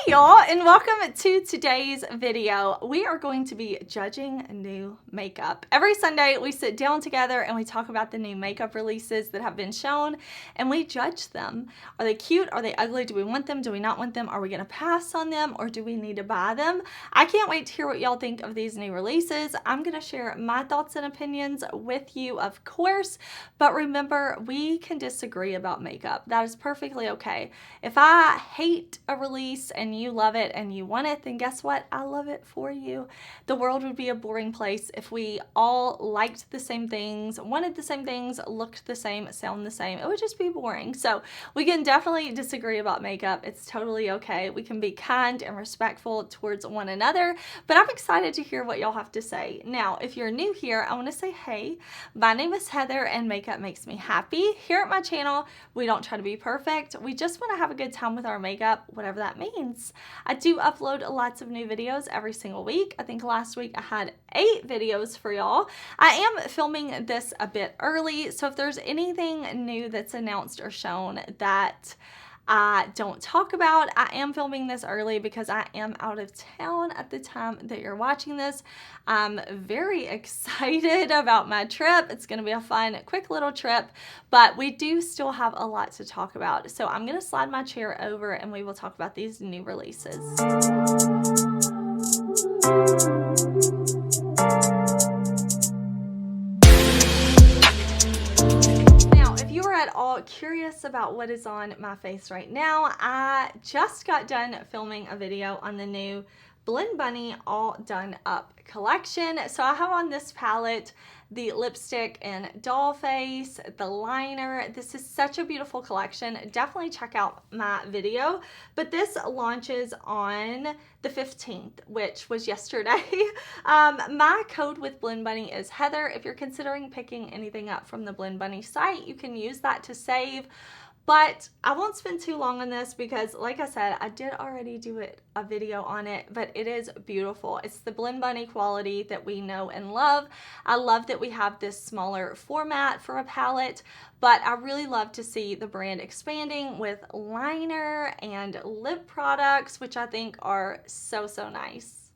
Hey y'all, and welcome to today's video. We are going to be judging new makeup. Every Sunday we sit down together and we talk about the new makeup releases that have been shown and we judge them. Are they cute? Are they ugly? Do we want them? Do we not want them? Are we gonna pass on them or do we need to buy them? I can't wait to hear what y'all think of these new releases. I'm gonna share my thoughts and opinions with you, of course, but remember, we can disagree about makeup. That is perfectly okay. If I hate a release and you love it and you want it, then guess what? I love it for you. The world would be a boring place if we all liked the same things, wanted the same things, looked the same, sound the same. It would just be boring. So we can definitely disagree about makeup. It's totally okay. We can be kind and respectful towards one another, but I'm excited to hear what y'all have to say. Now, if you're new here, I want to say, hey, my name is Heather and makeup makes me happy. Here at my channel, we don't try to be perfect. We just want to have a good time with our makeup, whatever that means. I do upload lots of new videos every single week. I think last week I had 8 videos for y'all. I am filming this a bit early, so if there's anything new that's announced or shown that I don't talk about, I am filming this early because I am out of town at the time that you're watching this. I'm very excited about my trip. It's going to be a fun, quick little trip, but we do still have a lot to talk about. So I'm going to slide my chair over and we will talk about these new releases. At all curious about what is on my face right now, I just got done filming a video on the new Blend Bunny All Done Up collection. So I have on this palette the lipstick and doll face, the liner. This is such a beautiful collection. Definitely check out my video. But this launches on the 15th, which was yesterday. My code with Blend Bunny is Heather. If you're considering picking anything up from the Blend Bunny site, you can use that to save. But I won't spend too long on this because, like I said, I did already do a video on it, but it is beautiful. It's the Blend Bunny quality that we know and love. I love that we have this smaller format for a palette, but I really love to see the brand expanding with liner and lip products, which I think are so nice.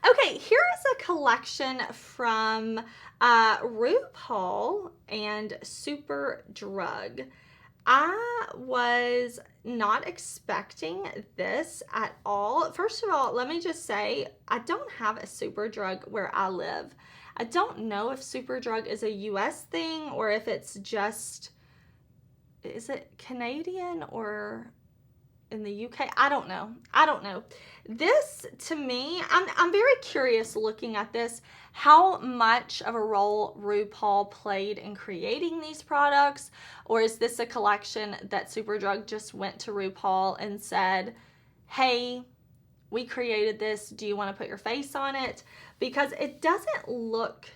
Okay, here is a collection from RuPaul and Superdrug. I was not expecting this at all. First of all, let me just say, I don't have a Superdrug where I live. I don't know if Superdrug is a US thing or if it's just, is it Canadian or in the UK? I don't know. This, to me, I'm very curious looking at this, how much of a role RuPaul played in creating these products, or is this a collection that Superdrug just went to RuPaul and said, hey, we created this, do you want to put your face on it? Because it doesn't look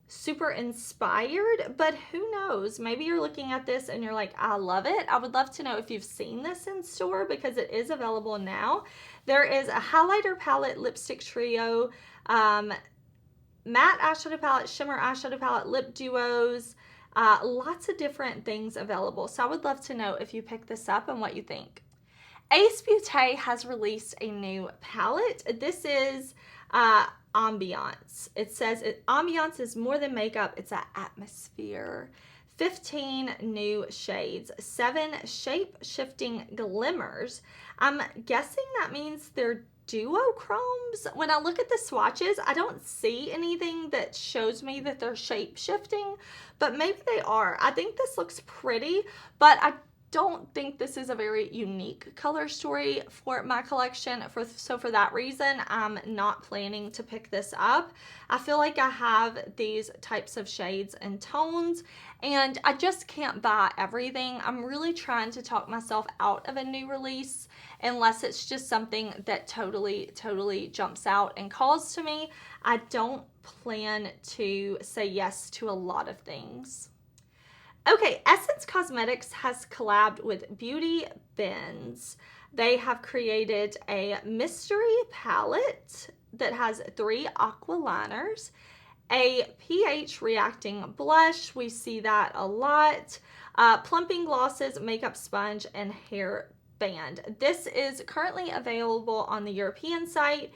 super inspired, but who knows? Maybe you're looking at this and you're like, I love it. I would love to know if you've seen this in store because it is available now. There is a highlighter palette, lipstick trio, matte eyeshadow palette, shimmer eyeshadow palette, lip duos, lots of different things available. So I would love to know if you pick this up and what you think. BEAUTE has released a new palette. This is Ambiance. It says Ambiance is more than makeup, it's an atmosphere. 15 new shades, 7 shape-shifting glimmers. I'm guessing that means they're duochromes. When I look at the swatches, I don't see anything that shows me that they're shape-shifting, but maybe they are. I think this looks pretty, but I don't think this is a very unique color story for my collection. So for that reason, I'm not planning to pick this up. I feel like I have these types of shades and tones, and I just can't buy everything. I'm really trying to talk myself out of a new release unless it's just something that totally jumps out and calls to me. I don't plan to say yes to a lot of things. Okay, Essence Cosmetics has collabed with Beauty BENZ. They have created a mystery palette that has 3 aqua liners, a pH reacting blush, we see that a lot, plumping glosses, makeup sponge, and hair band. This is currently available on the European site.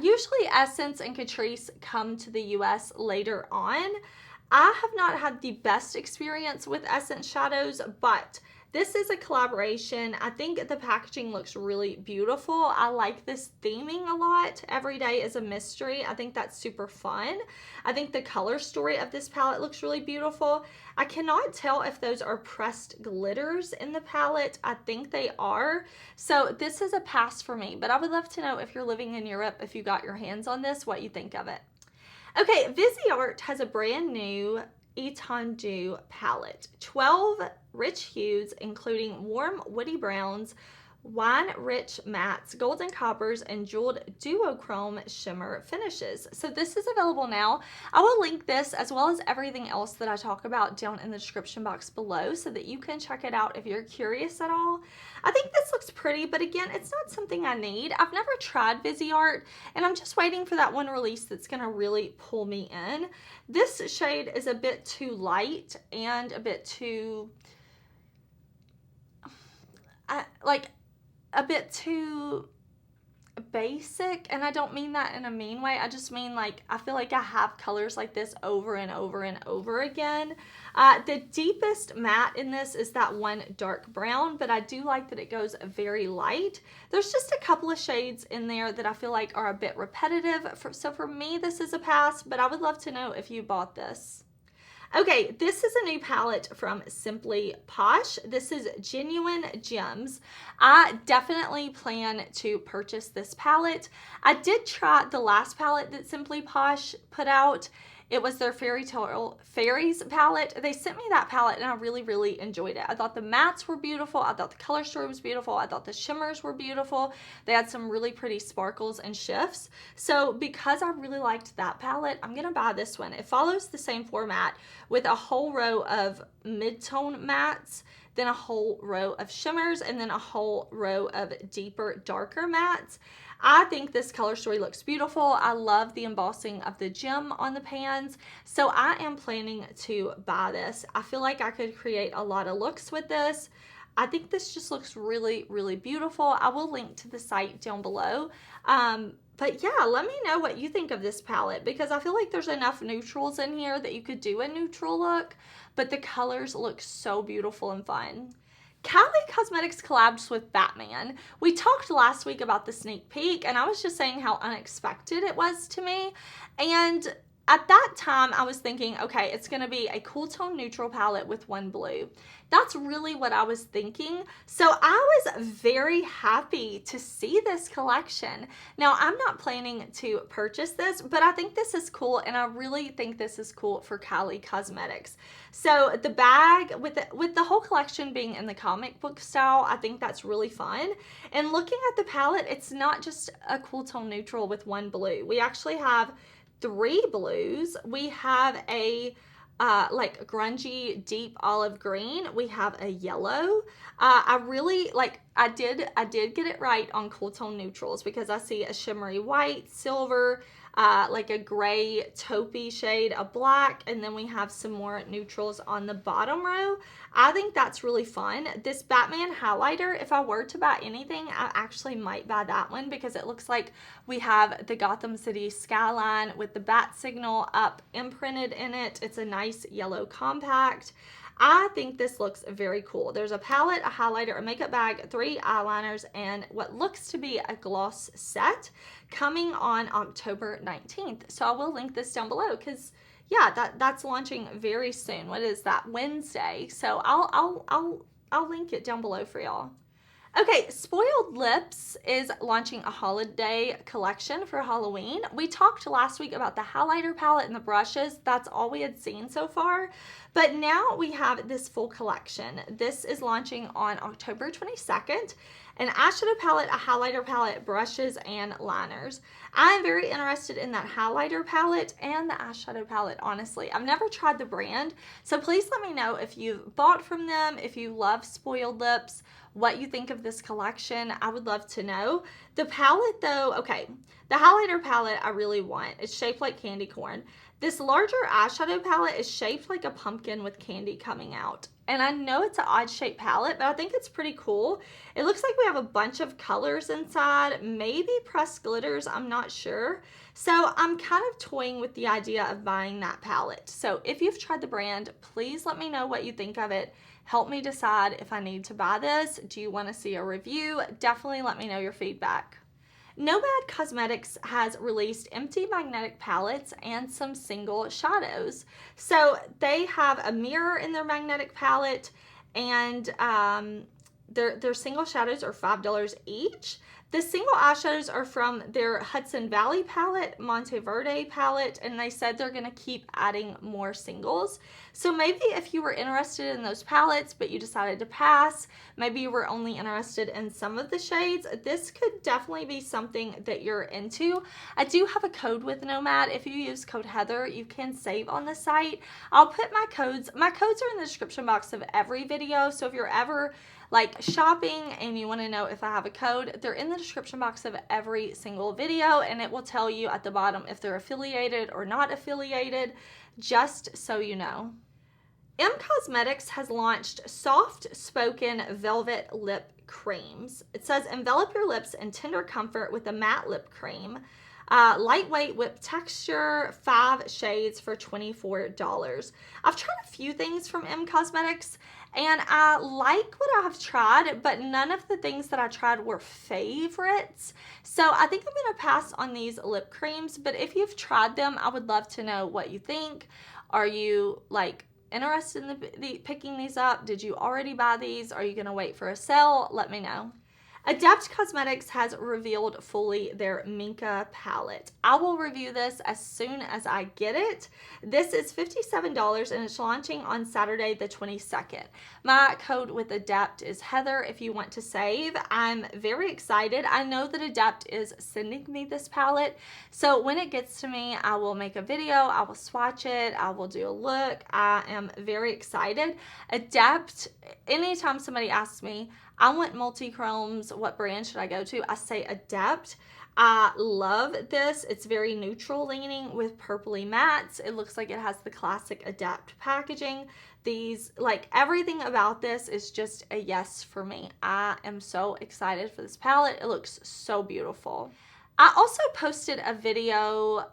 Usually Essence and Catrice come to the US later on. I have not had the best experience with Essence shadows, but this is a collaboration. I think the packaging looks really beautiful. I like this theming a lot. Every day is a mystery. I think that's super fun. I think the color story of this palette looks really beautiful. I cannot tell if those are pressed glitters in the palette. I think they are. So this is a pass for me, but I would love to know if you're living in Europe, if you got your hands on this, what you think of it. Okay, Viseart has a brand new ETENDU palette. 12 rich hues, including warm woody browns, wine-rich mattes, golden coppers, and jeweled duochrome shimmer finishes. So this is available now. I will link this as well as everything else that I talk about down in the description box below so that you can check it out if you're curious at all. I think this looks pretty, but again, it's not something I need. I've never tried Viseart, and I'm just waiting for that one release that's going to really pull me in. This shade is a bit too light and a bit too... a bit too basic, and I don't mean that in a mean way. I just mean like I feel like I have colors like this over and over and over again. The deepest matte in this is that one dark brown, but I do like that it goes very light. There's just a couple of shades in there that I feel like are a bit repetitive. So for me, this is a pass, but I would love to know if you bought this. Okay, this is a new palette from Simply Posh. This is Genuine Gems. I definitely plan to purchase this palette. I did try the last palette that Simply Posh put out. It was their Fairies palette. They sent me that palette and I really, really enjoyed it. I thought the mattes were beautiful. I thought the color story was beautiful. I thought the shimmers were beautiful. They had some really pretty sparkles and shifts. So because I really liked that palette, I'm going to buy this one. It follows the same format with a whole row of mid-tone mattes, then a whole row of shimmers, and then a whole row of deeper, darker mattes. I think this color story looks beautiful. I love the embossing of the gem on the pans. So I am planning to buy this. I feel like I could create a lot of looks with this. I think this just looks really, really beautiful. I will link to the site down below. But yeah, let me know what you think of this palette because I feel like there's enough neutrals in here that you could do a neutral look, but the colors look so beautiful and fun. CaliE Cosmetics collabs with Batman. We talked last week about the sneak peek, and I was just saying how unexpected it was to me. And at that time, I was thinking, okay, it's going to be a cool tone neutral palette with one blue. That's really what I was thinking. So I was very happy to see this collection. Now, I'm not planning to purchase this, but I think this is cool, and I really think this is cool for CaliE Cosmetics. So the bag, with the whole collection being in the comic book style, I think that's really fun. And looking at the palette, it's not just a cool tone neutral with one blue. We actually have 3 blues. We have a like grungy deep olive green. We have a yellow. I really like, I did get it right on cool tone neutrals because I see a shimmery white, silver, like a gray taupey shade, a black, and then we have some more neutrals on the bottom row. I think that's really fun. This Batman highlighter, if I were to buy anything, I actually might buy that one because it looks like we have the Gotham City skyline with the bat signal up imprinted in it. It's a nice yellow compact. I think this looks very cool. There's a palette, a highlighter, a makeup bag, 3 eyeliners, and what looks to be a gloss set coming on October 19th. So I will link this down below because yeah, that's launching very soon. What is that? Wednesday. So I'll link it down below for y'all. Okay, Spoiled Lips is launching a holiday collection for Halloween. We talked last week about the highlighter palette and the brushes. That's all we had seen so far. But now we have this full collection. This is launching on October 22nd. An eyeshadow palette, a highlighter palette, brushes, and liners. I'm very interested in that highlighter palette and the eyeshadow palette, honestly. I've never tried the brand, so please let me know if you've bought from them, if you love Spoiled Lips, what you think of this collection. I would love to know. The palette though, okay, the highlighter palette I really want. It's shaped like candy corn. This larger eyeshadow palette is shaped like a pumpkin with candy coming out. And I know it's an odd shaped palette, but I think it's pretty cool. It looks like we have a bunch of colors inside, maybe pressed glitters, I'm not sure. So I'm kind of toying with the idea of buying that palette. So if you've tried the brand, please let me know what you think of it. Help me decide if I need to buy this. Do you want to see a review? Definitely let me know your feedback. Nomad Cosmetics has released empty magnetic palettes and some single shadows. So they have a mirror in their magnetic palette, and their single shadows are $5 each. The single eyeshadows are from their Hudson Valley palette, Monteverde palette, and they said they're going to keep adding more singles. So maybe if you were interested in those palettes, but you decided to pass, maybe you were only interested in some of the shades, this could definitely be something that you're into. I do have a code with Nomad. If you use code Heather, you can save on the site. I'll put my codes. My codes are in the description box of every video, so if you're ever like shopping and you want to know if I have a code, they're in the description box of every single video, and it will tell you at the bottom if they're affiliated or not affiliated, just so you know. Cosmetics has launched soft spoken velvet lip creams. It says envelop your lips in tender comfort with a matte lip cream. Lightweight whipped texture, 5 shades for $24. I've tried a few things from Cosmetics, and I like what I've tried, but none of the things that I tried were favorites. So I think I'm going to pass on these lip creams, but if you've tried them, I would love to know what you think. Are you like interested in picking these up? Did you already buy these? Are you going to wait for a sale? Let me know. Adept Cosmetics has revealed fully their Minka palette. I will review this as soon as I get it. This is $57 and it's launching on Saturday the 22nd. My code with Adept is Heather if you want to save. I'm very excited. I know that Adept is sending me this palette, so when it gets to me, I will make a video, I will swatch it, I will do a look. I am very excited. Adept, anytime somebody asks me, I want multi-chromes, what brand should I go to? I say Adept. I love this. It's very neutral leaning with purpley mattes. It looks like it has the classic Adept packaging. These, like everything about this is just a yes for me. I am so excited for this palette. It looks so beautiful. I also posted a video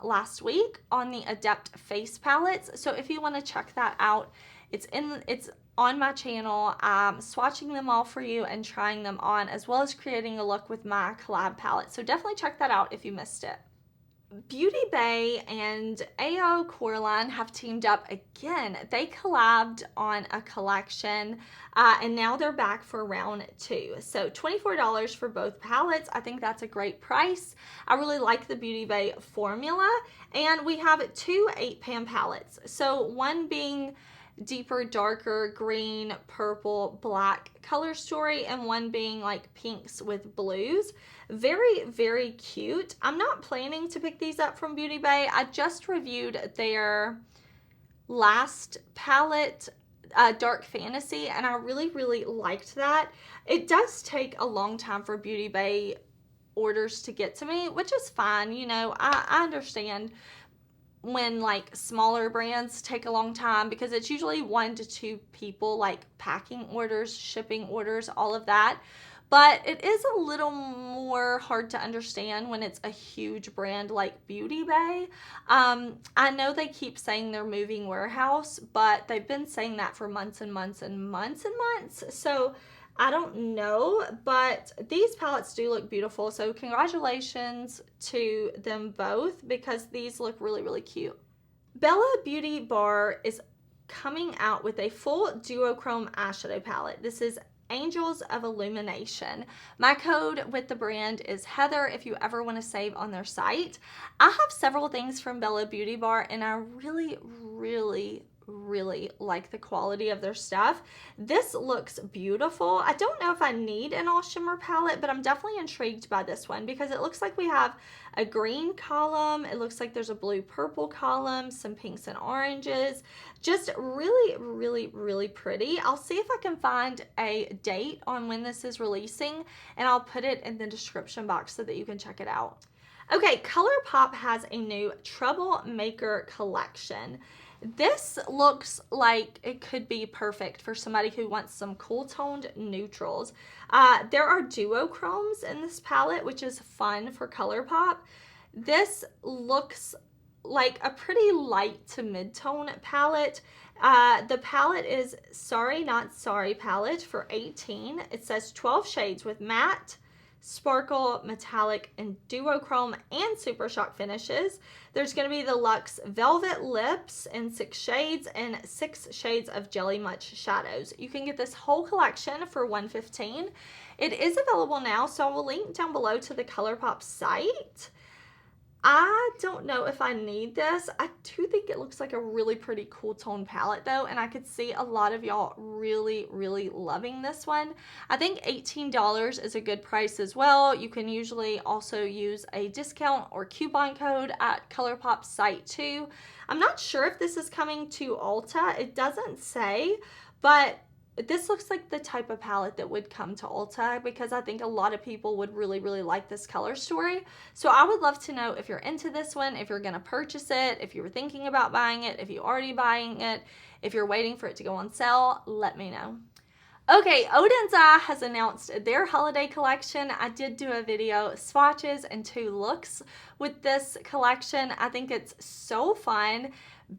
last week on the Adept face palettes. So if you want to check that out, it's on my channel. I'm swatching them all for you and trying them on, as well as creating a look with my collab palette. So definitely check that out if you missed it. Beauty Bay and Ao Coralie have teamed up again. They collabed on a collection and now they're back for round 2. So $24 for both palettes. I think that's a great price. I really like the Beauty Bay formula, and we have 2 8-pan palettes. So one being deeper, darker green, purple, black color story, and one being like pinks with blues. Very, very cute. I'm not planning to pick these up from Beauty Bay. I just reviewed their last palette, Dark Fantasy, and I really, really liked that. It does take a long time for Beauty Bay orders to get to me, which is fine. You know, I understand when like smaller brands take a long time, because it's usually 1 to 2 people like packing orders, shipping orders, all of that. But it is a little more hard to understand when it's a huge brand like Beauty Bay. I know they keep saying they're moving warehouse, but they've been saying that for months and months and months and months. So I don't know, but these palettes do look beautiful. So congratulations to them both, because these look really, really cute. Bella Beauty Bar is coming out with a full duochrome eyeshadow palette. This is Angels of Illumination. My code with the brand is Heather if you ever want to save on their site. I have several things from Bella Beauty Bar, and I really, really, really like the quality of their stuff. This looks beautiful. I don't know if I need an all shimmer palette, but I'm definitely intrigued by this one because it looks like we have a green column. It looks like there's a blue purple column, some pinks and oranges. Just really, really, really pretty. I'll see if I can find a date on when this is releasing, and I'll put it in the description box so that you can check it out. Okay, ColourPop has a new Troublemaker collection. This looks like it could be perfect for somebody who wants some cool toned neutrals. There are duochromes in this palette, which is fun for ColourPop. This looks like a pretty light to mid-tone palette. The palette is Sorry Not Sorry palette for $18. It says 12 shades with matte, sparkle, metallic, and duochrome and super shock finishes. There's going to be the luxe velvet lips in 6 shades and 6 shades of jelly much shadows. You can get this whole collection for $115. It is available now, so I will link down below to the ColourPop site. I don't know if I need this. I do think it looks like a really pretty cool tone palette though, and I could see a lot of y'all really, really loving this one. I think $18 is a good price as well. You can usually also use a discount or coupon code at ColourPop's site too. I'm not sure if this is coming to Ulta. It doesn't say, but this looks like the type of palette that would come to Ulta because I think a lot of people would really, really like this color story. So I would love to know if you're into this one, if you're going to purchase it, if you were thinking about buying it, if you're already buying it, if you're waiting for it to go on sale, let me know. Okay, Odenza has announced their holiday collection. I did do a video, swatches and 2 looks with this collection. I think it's so fun.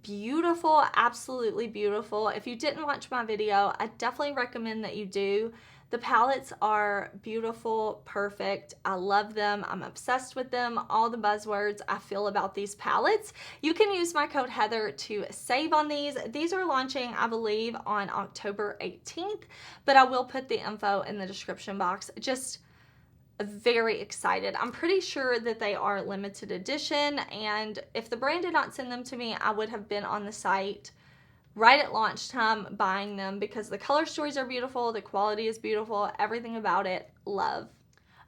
Beautiful, absolutely beautiful. If you didn't watch my video, I definitely recommend that you do. The palettes are beautiful, perfect. I love them. I'm obsessed with them. All the buzzwords I feel about these palettes. You can use my code Heather to save on these. These are launching, I believe, on October 18th, but I will put the info in the description box. Just very excited. I'm pretty sure that they are limited edition, and if the brand did not send them to me, I would have been on the site right at launch time buying them because the color stories are beautiful, the quality is beautiful, everything about it, love.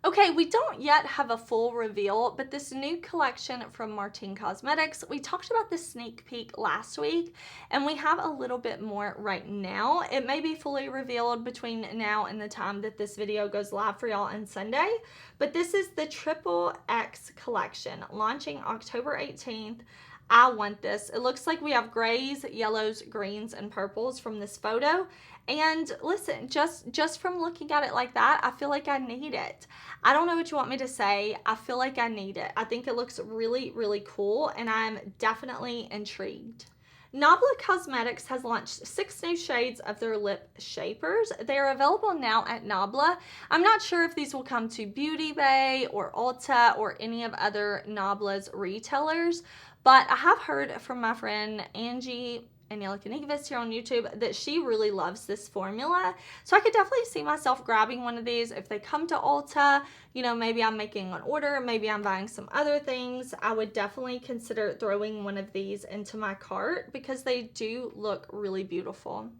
Okay, we don't yet have a full reveal, but this new collection from Martine Cosmetics, we talked about the sneak peek last week, and we have a little bit more right now. It may be fully revealed between now and the time that this video goes live for y'all on Sunday, but this is the Triple X collection, launching October 18th. I want this. It looks like we have grays, yellows, greens, and purples from this photo. And listen, just from looking at it like that, I feel like I need it. I don't know what you want me to say. I feel like I need it. I think it looks really, really cool, and I'm definitely intrigued. Nabla Cosmetics has launched 6 new shades of their lip shapers. They are available now at Nabla. I'm not sure if these will come to Beauty Bay or Ulta or any of other Nabla's retailers, but I have heard from my friend Angie and Yelikanikvis here on YouTube that she really loves this formula. So I could definitely see myself grabbing one of these if they come to Ulta. You know, maybe I'm making an order, maybe I'm buying some other things. I would definitely consider throwing one of these into my cart because they do look really beautiful.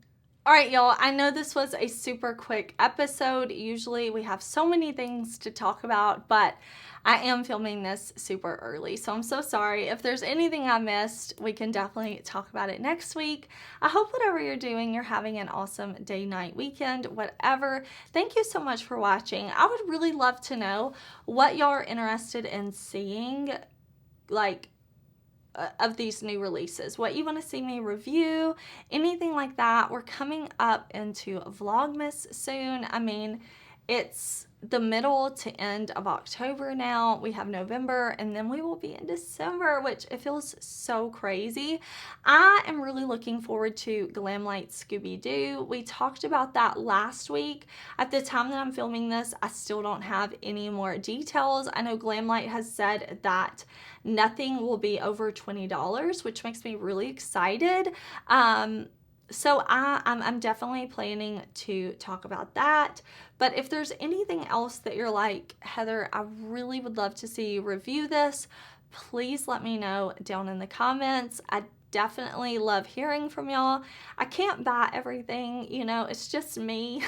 All right, y'all, I know this was a super quick episode. Usually we have so many things to talk about, but I am filming this super early, so I'm so sorry. If there's anything I missed, we can definitely talk about it next week. I hope whatever you're doing, you're having an awesome day, night, weekend, whatever. Thank you so much for watching. I would really love to know what y'all are interested in seeing, like, of these new releases, what you want to see me review, anything like that. We're coming up into Vlogmas soon. I mean, it's the middle to end of October now. We have November, and then we will be in December, which it feels so crazy. I am really looking forward to GLAMLITE Scooby Doo. We talked about that last week. At the time that I'm filming this, I still don't have any more details. I know GLAMLITE has said that nothing will be over $20, which makes me really excited. So I'm definitely planning to talk about that. But if there's anything else that you're like, Heather, I really would love to see you review this, please let me know down in the comments. I definitely love hearing from y'all. I can't buy everything, you know, it's just me.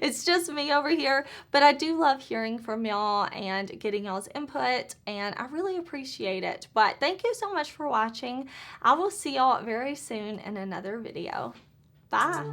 It's just me over here, but I do love hearing from y'all and getting y'all's input, and I really appreciate it. But thank you so much for watching. I will see y'all very soon in another video. Bye.